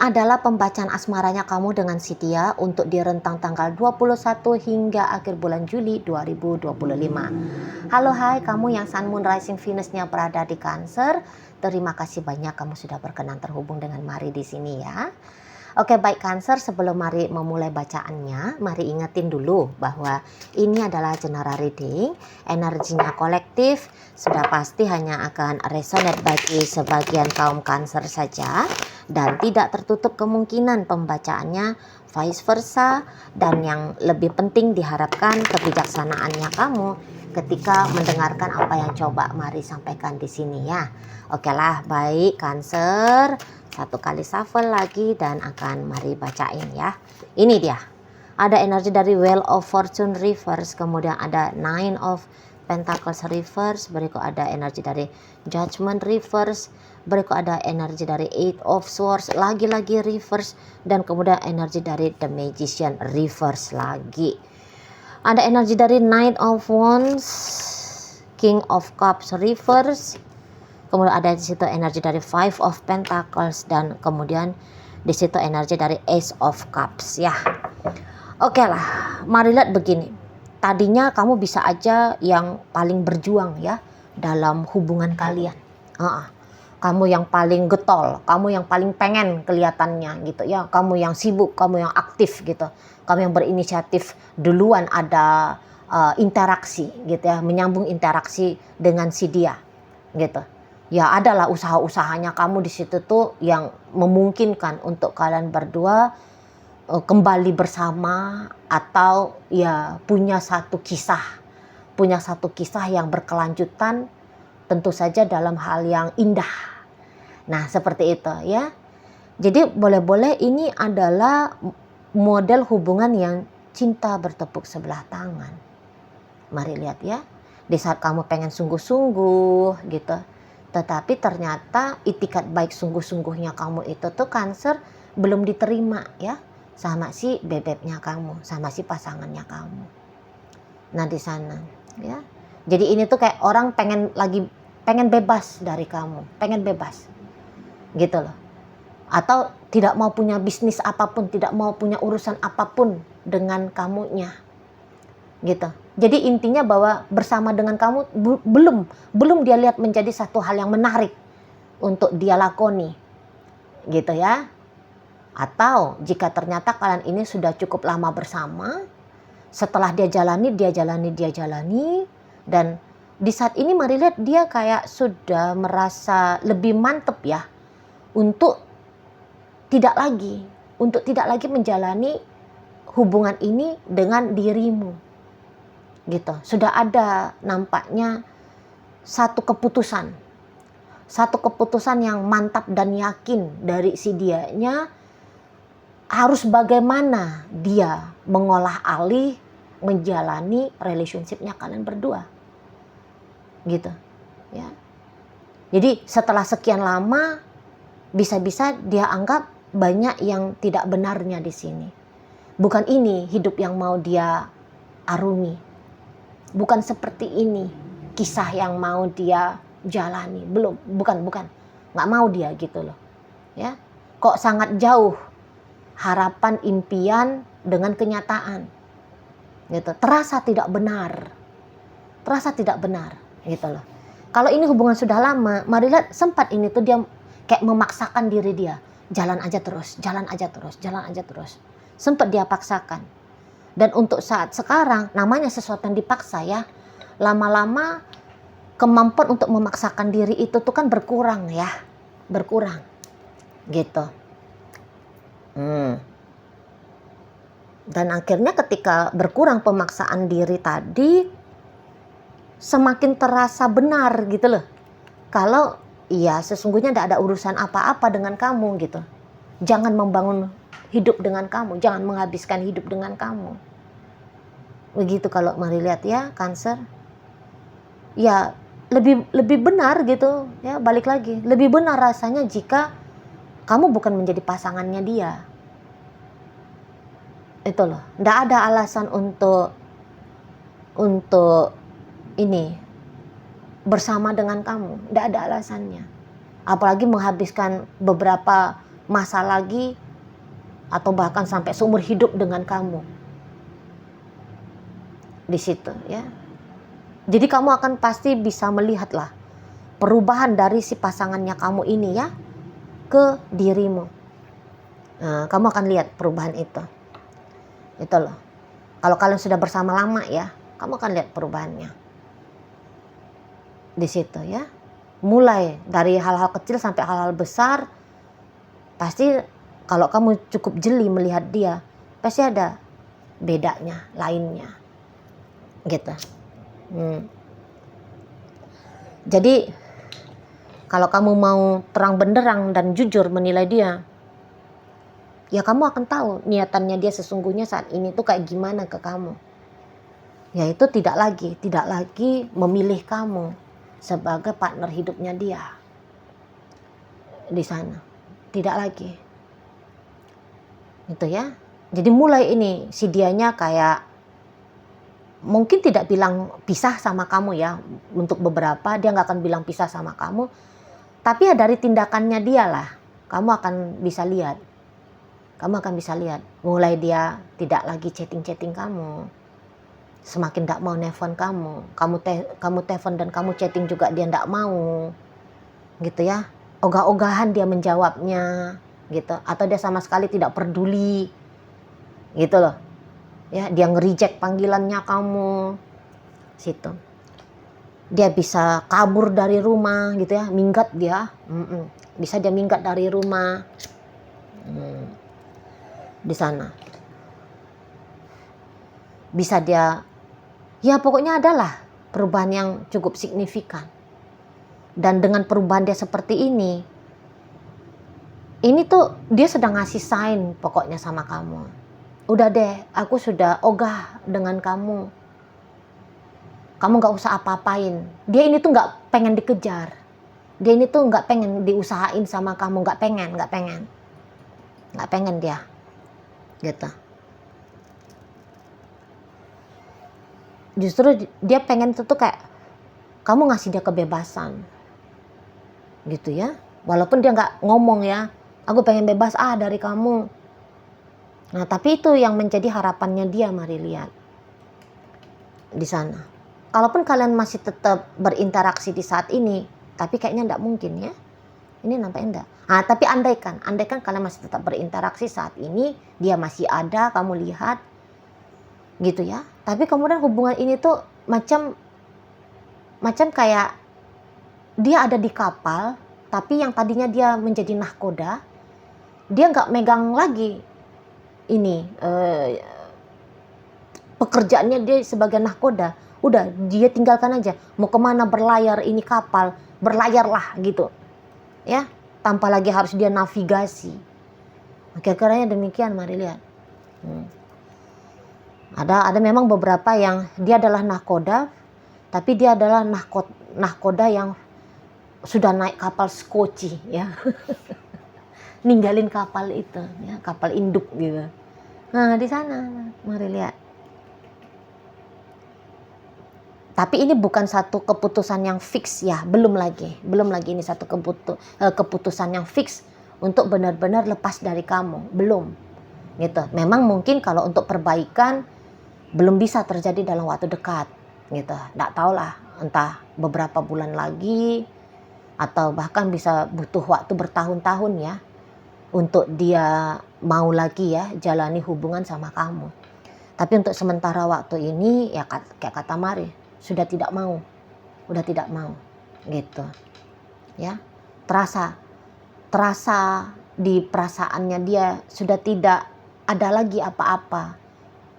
adalah pembacaan asmaranya kamu dengan si dia untuk di rentang tanggal 21 hingga akhir bulan Juli 2025. Halo hai kamu yang Sun Moon Rising Venus-nya berada di Cancer. Terima kasih banyak kamu sudah berkenan terhubung dengan Mari di sini ya. Oke baik Cancer, sebelum Mari memulai bacaannya, Mari ingetin dulu bahwa ini adalah general reading, energinya kolektif, sudah pasti hanya akan resonate bagi sebagian kaum Cancer saja, dan tidak tertutup kemungkinan pembacaannya vice versa, dan yang lebih penting diharapkan kebijaksanaannya kamu ketika mendengarkan apa yang coba Mari sampaikan di sini ya. Oke lah, baik Cancer. Satu kali shuffle lagi dan akan Mari bacain ya. Ini dia. Ada energi dari Wheel of Fortune reverse, kemudian ada Nine of Pentacles reverse, berikut ada energi dari Judgment reverse, berikut ada energi dari Eight of Swords lagi-lagi reverse, dan kemudian energi dari The Magician reverse lagi. Ada energi dari Knight of Wands, King of Cups reverse, kemudian ada di situ energi dari Five of Pentacles, dan kemudian di situ energi dari Ace of Cups ya. Oke lah, mari lihat begini. Tadinya kamu bisa aja yang paling berjuang ya dalam hubungan kalian. Kamu yang paling getol, kamu yang paling pengen kelihatannya gitu ya. Kamu yang sibuk, kamu yang aktif gitu. Kamu yang berinisiatif duluan ada interaksi gitu ya, menyambung interaksi dengan si dia gitu. Ya adalah usaha-usahanya kamu di situ tuh yang memungkinkan untuk kalian berdua kembali bersama, atau ya punya satu kisah yang berkelanjutan, tentu saja dalam hal yang indah. Nah seperti itu ya. Jadi boleh-boleh ini adalah model hubungan yang cinta bertepuk sebelah tangan. Mari lihat ya. Di saat kamu pengen sungguh-sungguh gitu, tetapi ternyata itikat baik sungguh-sungguhnya kamu itu tuh Cancer belum diterima ya sama si bebeknya kamu, sama si pasangannya kamu. Nah di sana ya. Jadi ini tuh kayak orang pengen bebas dari kamu, pengen bebas gitu loh. Atau tidak mau punya bisnis apapun, tidak mau punya urusan apapun dengan kamunya gitu. Jadi intinya bahwa bersama dengan kamu belum dia lihat menjadi satu hal yang menarik untuk dia lakoni gitu ya. Atau jika ternyata kalian ini sudah cukup lama bersama, setelah dia jalani, dan di saat ini mari lihat dia kayak sudah merasa lebih mantep ya untuk tidak lagi menjalani hubungan ini dengan dirimu gitu. Sudah ada nampaknya satu keputusan yang mantap dan yakin dari si dianya, harus bagaimana dia mengolah alih menjalani relationshipnya kalian berdua gitu ya. Jadi setelah sekian lama bisa-bisa dia anggap banyak yang tidak benarnya di sini. Bukan ini hidup yang mau dia arungi. Bukan seperti ini kisah yang mau dia jalani. Bukan. Nggak mau dia gitu loh. Ya. Kok sangat jauh harapan impian dengan kenyataan. Gitu. Terasa tidak benar gitu loh. Kalau ini hubungan sudah lama, mari lihat sempat ini tuh dia kayak memaksakan diri dia. Jalan aja terus. Sempat dia paksakan. Dan untuk saat sekarang, namanya sesuatu yang dipaksa ya, lama-lama kemampuan untuk memaksakan diri itu tuh kan berkurang gitu. Dan akhirnya ketika berkurang pemaksaan diri tadi, semakin terasa benar gitu loh. Kalau iya sesungguhnya tidak ada urusan apa-apa dengan kamu gitu. Jangan membangun hidup dengan kamu, jangan menghabiskan hidup dengan kamu. Begitu kalau mari lihat ya Cancer. Ya lebih benar gitu ya, balik lagi. Lebih benar rasanya jika kamu bukan menjadi pasangannya dia. Itu loh. Tidak ada alasan untuk ini bersama dengan kamu. Tidak ada alasannya. Apalagi menghabiskan beberapa masa lagi atau bahkan sampai seumur hidup dengan kamu. Di situ ya. Jadi kamu akan pasti bisa melihatlah perubahan dari si pasangannya kamu ini ya ke dirimu. Nah, kamu akan lihat perubahan itu. Itu loh. Kalau kalian sudah bersama lama ya, kamu akan lihat perubahannya. Di situ ya. Mulai dari hal-hal kecil sampai hal-hal besar, pasti kalau kamu cukup jeli melihat dia, pasti ada bedanya, lainnya. Gitu. Jadi kalau kamu mau terang benderang dan jujur menilai dia, ya kamu akan tahu niatannya dia sesungguhnya saat ini tuh kayak gimana ke kamu. Yaitu tidak lagi memilih kamu sebagai partner hidupnya dia. Di sana. Tidak lagi. Gitu ya. Jadi mulai ini si dianya kayak mungkin tidak bilang pisah sama kamu ya. Untuk beberapa dia nggak akan bilang pisah sama kamu. Tapi ya dari tindakannya dia lah. Kamu akan bisa lihat. Mulai dia tidak lagi chatting kamu. Semakin tidak mau nelfon kamu. Kamu telepon dan kamu chatting juga dia tidak mau. Gitu ya. Ogah-ogahan dia menjawabnya. Gitu. Atau dia sama sekali tidak peduli. Gitu loh. Ya, dia nge-reject panggilannya kamu. Situ. Dia bisa kabur dari rumah gitu ya. Minggat dia. Bisa dia minggat dari rumah. Di sana. Bisa dia, ya pokoknya adalah perubahan yang cukup signifikan. Dan dengan perubahan dia seperti ini tuh dia sedang ngasih sign pokoknya sama kamu. Udah deh, aku sudah ogah dengan kamu. Kamu gak usah apa-apain. Dia ini tuh gak pengen dikejar. Dia ini tuh gak pengen diusahain sama kamu. Gak pengen dia. Gitu. Justru dia pengen itu tuh kayak kamu ngasih dia kebebasan. Gitu ya. Walaupun dia gak ngomong ya. Aku pengen bebas dari kamu. Nah, tapi itu yang menjadi harapannya dia, mari lihat. Di sana. Kalaupun kalian masih tetap berinteraksi di saat ini, tapi kayaknya enggak mungkin ya. Ini nampaknya enggak. Tapi andaikan kalian masih tetap berinteraksi saat ini, dia masih ada, kamu lihat. Gitu ya. Tapi kemudian hubungan ini tuh macam kayak dia ada di kapal, tapi yang tadinya dia menjadi nahkoda, dia enggak megang lagi ini pekerjaannya dia sebagai nahkoda. Udah dia tinggalkan aja, mau kemana berlayar ini kapal, berlayarlah gitu ya, tanpa lagi harus dia navigasi. Kira-kiranya demikian, mari lihat. Ada memang beberapa yang dia adalah nahkoda, tapi dia adalah nahkoda yang sudah naik kapal skoci ya. Ninggalin kapal itu ya, kapal induk gitu. Nah, di sana mari lihat. Tapi ini bukan satu keputusan yang fix ya, belum lagi ini satu keputusan yang fix untuk benar-benar lepas dari kamu, belum. Gitu. Memang mungkin kalau untuk perbaikan belum bisa terjadi dalam waktu dekat, gitu. Nggak tahu lah, entah beberapa bulan lagi atau bahkan bisa butuh waktu bertahun-tahun ya. Untuk dia mau lagi ya jalani hubungan sama kamu. Tapi untuk sementara waktu ini ya kayak kata Mari, sudah tidak mau gitu ya. Terasa di perasaannya dia sudah tidak ada lagi apa-apa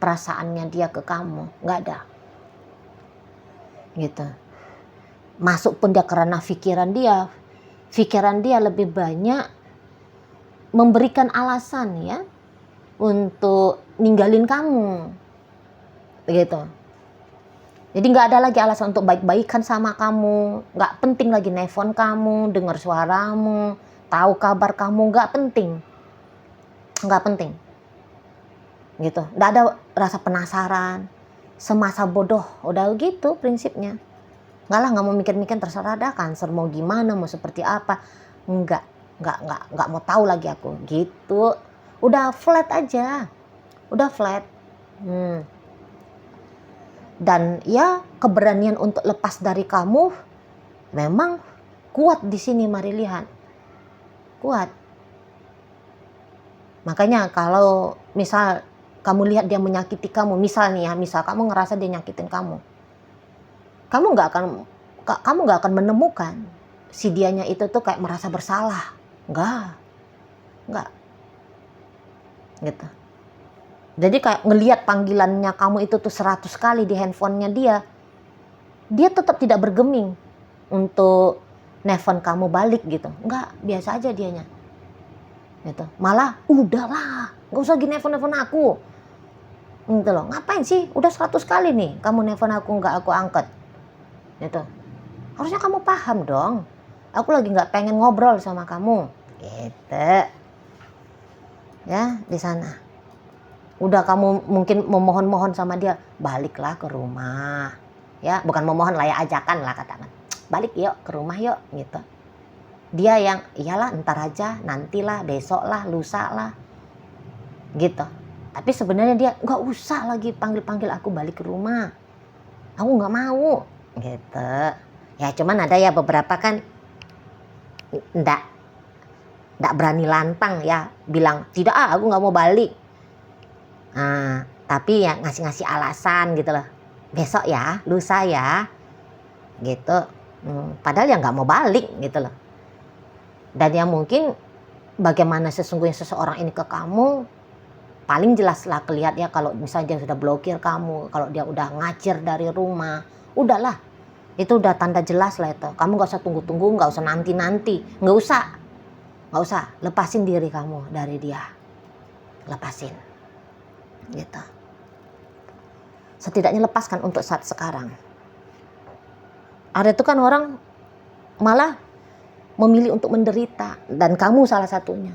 perasaannya dia ke kamu, nggak ada gitu. Masuk pun dia karena pikiran dia lebih banyak memberikan alasan ya untuk ninggalin kamu gitu. Jadi nggak ada lagi alasan untuk baik-baikan sama kamu, nggak penting lagi nelfon kamu, dengar suaramu, tahu kabar kamu, nggak penting gitu. Nggak ada rasa penasaran, semasa bodoh, udah gitu prinsipnya. Nggak mau mikir-mikir, terserah dah Cancer mau gimana, mau seperti apa, enggak. nggak mau tahu lagi aku gitu. Udah flat aja, udah flat. Dan ya keberanian untuk lepas dari kamu memang kuat di sini, mari lihat, kuat. Makanya kalau misal kamu lihat dia menyakiti kamu, misal nih ya, misal kamu ngerasa dia nyakitin kamu nggak akan menemukan si dianya itu tuh kayak merasa bersalah, nggak, gitu. Jadi kayak ngelihat panggilannya kamu itu tuh 100 kali di handphonenya dia tetap tidak bergeming untuk nelfon kamu balik gitu, nggak, biasa aja dianya, gitu. Malah udahlah, nggak usah gini nelfon aku, gitu loh. Ngapain sih, udah 100 kali nih kamu nelfon aku nggak aku angkat, gitu. Harusnya kamu paham dong, aku lagi nggak pengen ngobrol sama kamu, gitu ya. Di sana udah kamu mungkin memohon-mohon sama dia, baliklah ke rumah ya, bukan memohon lah ya, ajakan lah, katakan balik yuk ke rumah yuk, gitu. Dia yang iyalah ntar aja, nantilah, besok lah, lusa lah, gitu. Tapi sebenarnya dia nggak usah lagi panggil aku balik ke rumah, aku nggak mau, gitu ya. Cuman ada ya beberapa kan ndak berani lantang ya bilang tidak, aku nggak mau balik. Tapi ya ngasih alasan gitu loh, besok ya, lusa ya, gitu. Padahal ya nggak mau balik gitu loh. Dan yang mungkin bagaimana sesungguhnya seseorang ini ke kamu, paling jelas lah kelihatan ya kalau misalnya dia sudah blokir kamu, kalau dia udah ngacir dari rumah, udahlah, itu udah tanda jelas lah itu. Kamu nggak usah tunggu-tunggu, nggak usah nanti, nggak usah, lepasin diri kamu dari dia, lepasin, gitu. Setidaknya lepaskan untuk saat sekarang. Ada itu kan orang malah memilih untuk menderita, dan kamu salah satunya.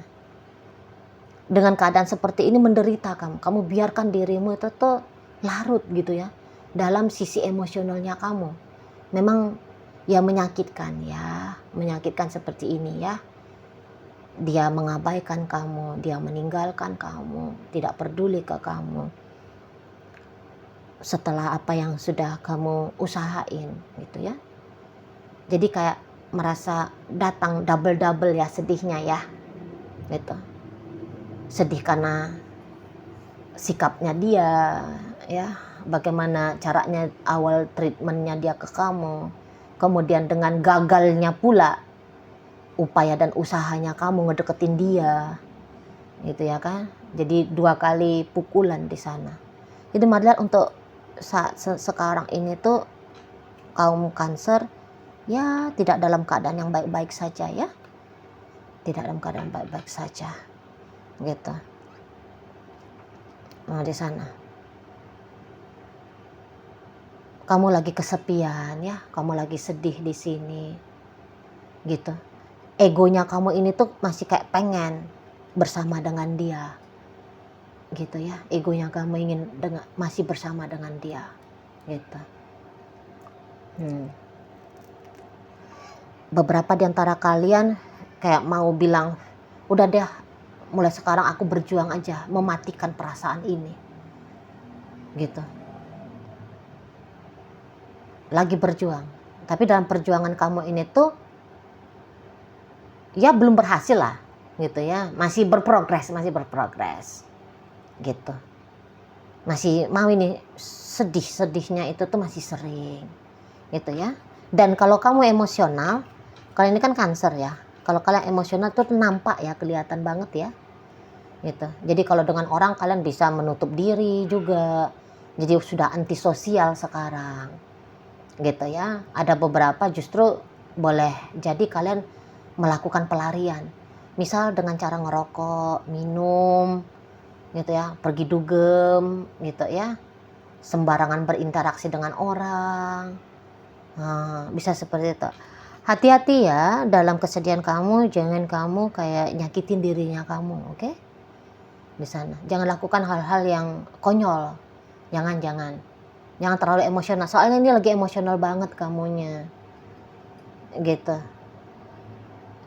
Dengan keadaan seperti ini menderita kamu biarkan dirimu itu tuh larut gitu ya dalam sisi emosionalnya kamu. Memang ya menyakitkan seperti ini ya. Dia mengabaikan kamu, dia meninggalkan kamu, tidak peduli ke kamu setelah apa yang sudah kamu usahain gitu ya. Jadi kayak merasa datang double ya sedihnya ya, gitu. Sedih karena sikapnya dia ya, bagaimana caranya awal treatmentnya dia ke kamu, kemudian dengan gagalnya pula upaya dan usahanya kamu ngedeketin dia, gitu ya kan. Jadi 2 kali pukulan di sana. Jadi marilah untuk saat sekarang ini tuh kaum Cancer ya tidak dalam keadaan yang baik-baik saja ya, tidak dalam keadaan baik-baik saja, gitu. Di sana kamu lagi kesepian ya, kamu lagi sedih di sini, gitu. Egonya kamu ini tuh masih kayak pengen bersama dengan dia, gitu ya. Egonya kamu ingin masih bersama dengan dia, gitu. Beberapa di antara kalian kayak mau bilang, udah deh, mulai sekarang aku berjuang aja mematikan perasaan ini, gitu. Lagi berjuang, tapi dalam perjuangan kamu ini tuh ya belum berhasil lah, gitu ya. Masih berprogres, gitu. Masih mau ini sedihnya itu tuh masih sering, gitu ya. Dan kalau kamu emosional, kalian ini kan Cancer ya, kalau kalian emosional tuh nampak ya, kelihatan banget ya, gitu. Jadi kalau dengan orang kalian bisa menutup diri juga, jadi sudah antisosial sekarang, gitu ya. Ada beberapa justru boleh jadi kalian melakukan pelarian, misal dengan cara ngerokok, minum, gitu ya, pergi dugem, gitu ya, sembarangan berinteraksi dengan orang. Bisa seperti itu. Hati-hati ya dalam kesedihan kamu, jangan kamu kayak nyakitin dirinya kamu, oke? Di sana jangan lakukan hal-hal yang konyol, jangan terlalu emosional, soalnya ini lagi emosional banget kamunya, gitu.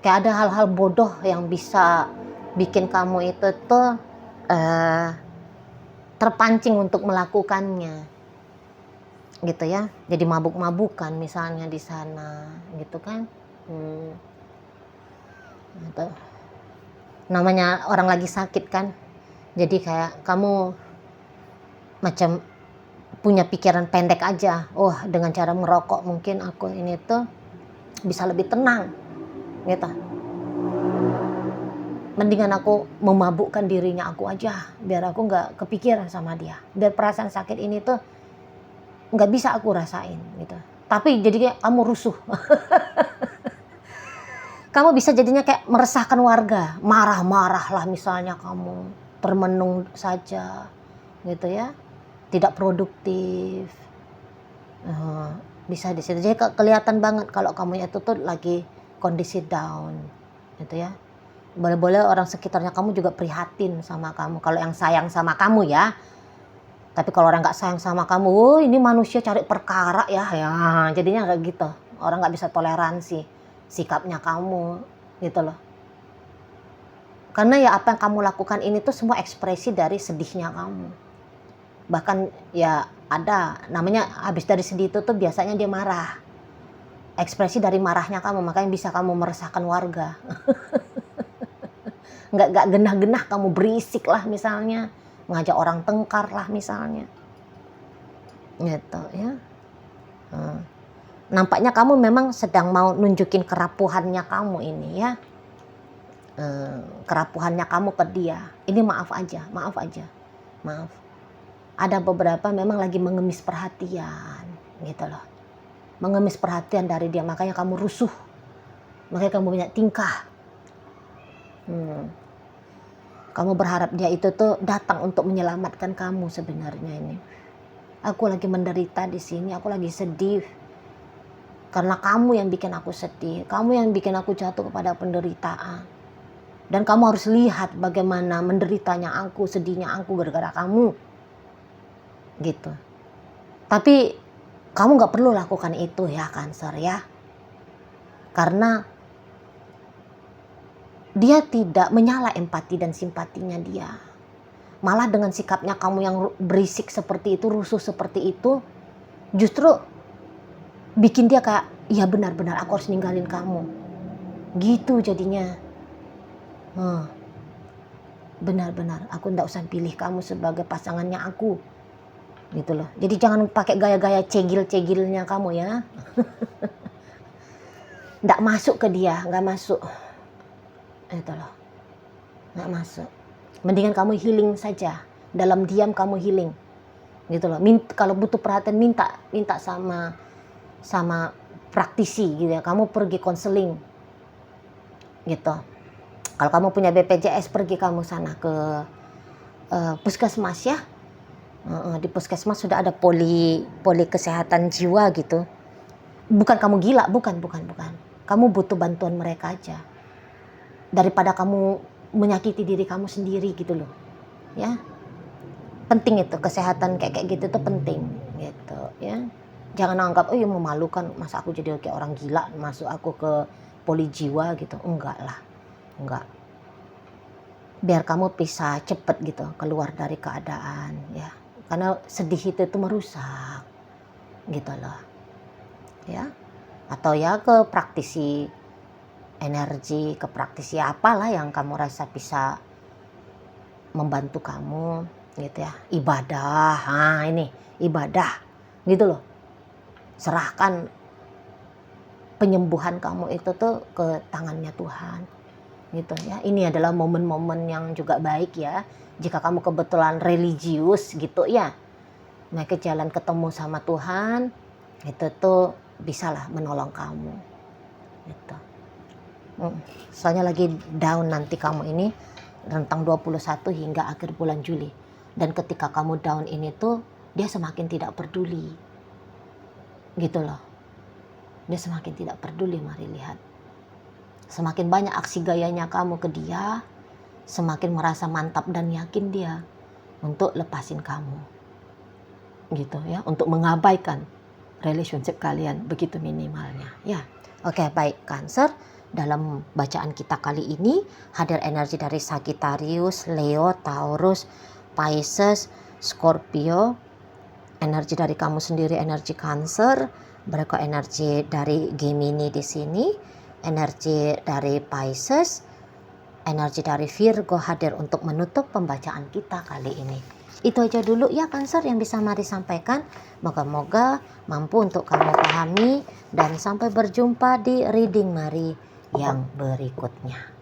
Kayak ada hal-hal bodoh yang bisa bikin kamu itu tuh terpancing untuk melakukannya, gitu ya. Jadi mabuk-mabukan misalnya di sana, gitu kan. Gitu. Namanya orang lagi sakit kan, jadi kayak kamu macam punya pikiran pendek aja. Oh, dengan cara merokok mungkin aku ini tuh bisa lebih tenang, gitu. Mendingan aku memabukkan dirinya aku aja, biar aku nggak kepikiran sama dia, biar perasaan sakit ini tuh nggak bisa aku rasain, gitu. Tapi jadi kayak kamu rusuh. Kamu bisa jadinya kayak meresahkan warga, marah-marah lah misalnya kamu, termenung saja, gitu ya, tidak produktif. Bisa di situ. Jadi kelihatan banget kalau kamu itu tuh lagi kondisi down, gitu ya. Boleh-boleh orang sekitarnya kamu juga prihatin sama kamu, kalau yang sayang sama kamu ya. Tapi kalau orang nggak sayang sama kamu, oh ini manusia cari perkara ya, jadinya kayak gitu. Orang nggak bisa toleransi sikapnya kamu, gitu loh. Karena ya apa yang kamu lakukan ini tuh semua ekspresi dari sedihnya kamu. Bahkan ya ada namanya habis dari sedih itu tuh biasanya dia marah. Ekspresi dari marahnya kamu, makanya bisa kamu meresahkan warga. nggak genah-genah kamu berisik lah misalnya, ngajak orang tengkar lah misalnya, gitu ya. Nampaknya kamu memang sedang mau nunjukin kerapuhannya kamu ini ya, kerapuhannya kamu ke dia. Ini maaf aja. Ada beberapa memang lagi mengemis perhatian, gitu loh, mengemis perhatian dari dia, makanya kamu rusuh, makanya kamu banyak tingkah. Kamu berharap dia itu tuh datang untuk menyelamatkan kamu. Sebenarnya ini, aku lagi menderita di sini, aku lagi sedih. Karena kamu yang bikin aku sedih, kamu yang bikin aku jatuh kepada penderitaan. Dan kamu harus lihat bagaimana menderitanya aku, sedihnya aku gara-gara kamu, gitu. Tapi kamu gak perlu lakukan itu ya, Cancer ya. Karena dia tidak menyala empati dan simpatinya dia. Malah dengan sikapnya kamu yang berisik seperti itu, rusuh seperti itu, justru bikin dia kayak, ya benar-benar aku harus ninggalin kamu, gitu jadinya. Benar-benar aku nggak usah pilih kamu sebagai pasangannya aku, gitu loh. Jadi jangan pakai gaya-gaya cegil-cegilnya kamu ya. Nggak masuk ke dia, nggak masuk, itu loh, nggak masuk. Mendingan kamu healing saja, dalam diam kamu healing, gitu loh. Kalau butuh perhatian minta sama praktisi gitu ya, kamu pergi konseling, gitu. Kalau kamu punya BPJS, pergi kamu sana ke puskesmas ya. Di puskesmas sudah ada poli kesehatan jiwa gitu. Bukan kamu gila, bukan. Kamu butuh bantuan mereka aja, daripada kamu menyakiti diri kamu sendiri, gitu loh ya. Penting itu, kesehatan kayak gitu tuh penting, gitu ya. Jangan anggap, oh ya memalukan, masa aku jadi kayak orang gila masuk aku ke poli jiwa gitu. Enggak. Biar kamu bisa cepet gitu keluar dari keadaan ya. Karena sedih itu merusak, gitu loh ya. Atau ya ke praktisi energi, ke praktisi apalah yang kamu rasa bisa membantu kamu, gitu ya. Ibadah, ini ibadah, gitu loh. Serahkan penyembuhan kamu itu tuh ke tangannya Tuhan, gitu ya. Ini adalah momen-momen yang juga baik ya, jika kamu kebetulan religius gitu ya, maka jalan ketemu sama Tuhan itu tuh bisalah menolong kamu, gitu. Soalnya lagi down nanti kamu ini rentang 21 hingga akhir bulan Juli, dan ketika kamu down ini tuh dia semakin tidak peduli, gitu loh. Dia semakin tidak peduli. Mari lihat, semakin banyak aksi gayanya kamu ke dia, semakin merasa mantap dan yakin dia untuk lepasin kamu, gitu ya, untuk mengabaikan relationship kalian begitu minimalnya ya. Oke, baik Cancer, dalam bacaan kita kali ini hadir energi dari Sagittarius, Leo, Taurus, Pisces, Scorpio, energi dari kamu sendiri, energi Cancer, berikut energi dari Gemini di sini, energi dari Pisces, energi dari Virgo hadir untuk menutup pembacaan kita kali ini. Itu aja dulu ya Cancer yang bisa Mari sampaikan. Moga-moga mampu untuk kamu pahami dan sampai berjumpa di reading Mari yang berikutnya.